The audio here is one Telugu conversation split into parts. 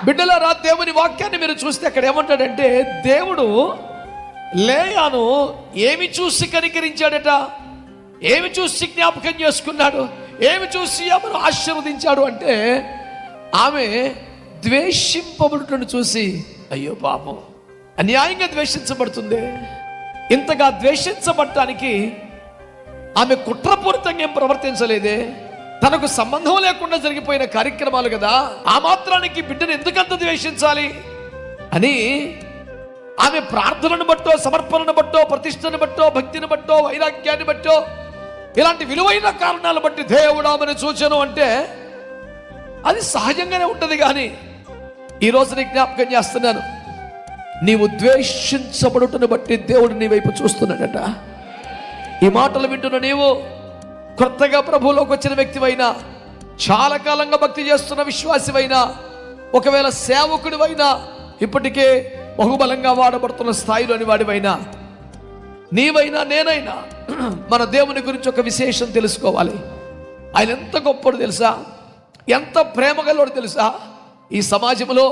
బిడ్డలారా, దేవుని వాక్యాన్ని మీరు చూస్తే అక్కడ ఏమంటాడంటే, దేవుడు లేయాను ఏమి చూసి కనికరించాడట, ఏమి చూసి జ్ఞాపకం చేసుకున్నాడు, ఏమి చూసి ఆమెను ఆశీర్వదించాడు అంటే, ఆమె ద్వేషింపబడుటను చూసి, అయ్యో పాపం అన్యాయంగా ద్వేషించబడుతుంది. ఇంతగా ద్వేషించబడటానికి ఆమె కుట్రపూరితంగా ఏం ప్రవర్తించలేదే, తనకు సంబంధం లేకుండా జరిగిపోయిన కార్యక్రమాలు కదా, ఆ మాత్రానికి బిడ్డను ఎందుకంత ద్వేషించాలి అని ఆమె ప్రార్థనను బట్టో, సమర్పణను బట్టో, ప్రతిష్టను బట్టో, భక్తిని బట్టో, వైరాగ్యాన్ని బట్టో, ఇలాంటి విలువైన కారణాలు బట్టి దేవుడు ఆమెను చూచెను అంటే అది సహజంగానే ఉంటుంది. కానీ ఈరోజు నీ జ్ఞాపకం చేస్తున్నాను, నీవు ద్వేషించబడుటను బట్టి దేవుడు నీ వైపు చూస్తున్నాడట. ఈ మాటలు వింటున్న నీవు కొత్తగా ప్రభువులోకి వచ్చిన వ్యక్తివైనా, చాలా కాలంగా భక్తి చేస్తున్న విశ్వాసివైనా, ఒకవేళ సేవకుడివైనా, ఇప్పటికే బహుబలంగా వాడబడుతున్న స్థాయిలోని వాడివైనా, నీవైనా నేనైనా మన దేవుని గురించి ఒక విశేషం తెలుసుకోవాలి. ఆయన ఎంత గొప్పడు తెలుసా, ఎంత ప్రేమగలవాడు తెలుసా. ఈ సమాజంలో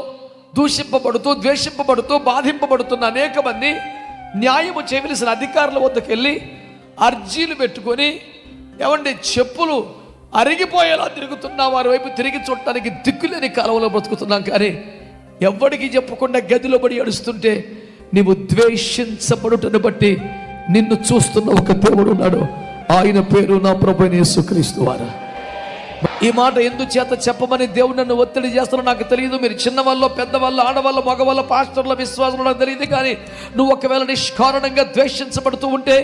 దూషింపబడుతూ, ద్వేషింపబడుతూ, బాధింపబడుతున్న అనేక మంది న్యాయము చేయవలసిన అధికారుల వద్దకు వెళ్ళి అర్జీలు పెట్టుకొని, ఏమంటే చెప్పులు అరిగిపోయేలా తిరుగుతున్నా వారి వైపు తిరిగి చూడటానికి దిక్కులేని కాలంలో బ్రతుకుతున్నాం. కానీ ఎవ్వడికి చెప్పకుండా గదిలో పడి ఏడుస్తుంటే, నీవు ద్వేషించబడుటను బట్టి నిన్ను చూస్తున్న ఒక దేవుడు ఉన్నాడు. ఆయన పేరు నా ప్రభువైన యేసుక్రీస్తు వారు. ఈ మాట ఎందుచేత చెప్పమని దేవుడు నన్ను ఒత్తిడి చేస్తారో నాకు తెలియదు. మీరు చిన్నవాళ్ళు, పెద్దవాళ్ళు, ఆడవాళ్ళు, మగవాళ్ళు, పాస్టర్ల విశ్వాసం నాకు తెలియదు. కానీ నువ్వు ఒకవేళ నిష్కారణంగా ద్వేషించబడుతూ ఉంటే,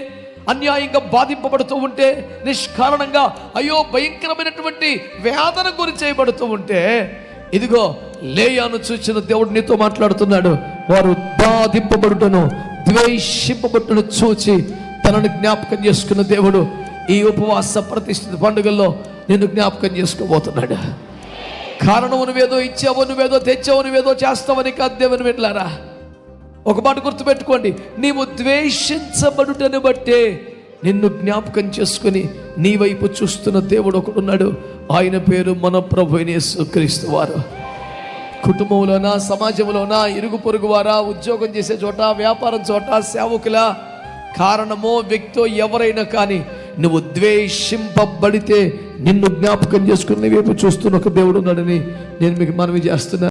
అన్యాయంగా బాధింపబడుతూ ఉంటే, నిష్కారణంగా అయ్యో భయంకరమైనటువంటి వేదన గురి చేయబడుతూ ఉంటే, ఇదిగో లేయాను చూసిన దేవుడు నీతో మాట్లాడుతున్నాడు. వారు బాధింపబడుటను, ద్వేషింపబడుటను చూచి తనను జ్ఞాపకం చేసుకున్న దేవుడు ఈ ఉపవాస ప్రతిష్ఠిత పండుగల్లో నిన్ను జ్ఞాపకం చేసుకోబోతున్నాడు. కారణం నువ్వేదో ఇచ్చావో, నువ్వేదో తెచ్చావో, నువ్వేదో చేస్తావని కాదు దేవుని వెళ్ళారా. ఒక మాట గుర్తుపెట్టుకోండి, నీవు ద్వేషించబడుటను బట్టే నిన్ను జ్ఞాపకం చేసుకుని నీ వైపు చూస్తున్న దేవుడు ఒకడున్నాడు. ఆయన పేరు మన ప్రభువైన యేసుక్రీస్తు వారు. కుటుంబంలోనా, సమాజంలోనా, ఇరుగు పొరుగు వారా, ఉద్యోగం చేసే చోట, వ్యాపారం చోట, సేవకుల, కారణమో వ్యక్తో ఎవరైనా కానీ నువ్వు ద్వేషింపబడితే నిన్ను జ్ఞాపకం చేసుకుని నీ వైపు చూస్తున్న ఒక దేవుడు ఉన్నాడని నేను మీకు మనవి చేస్తున్నాను.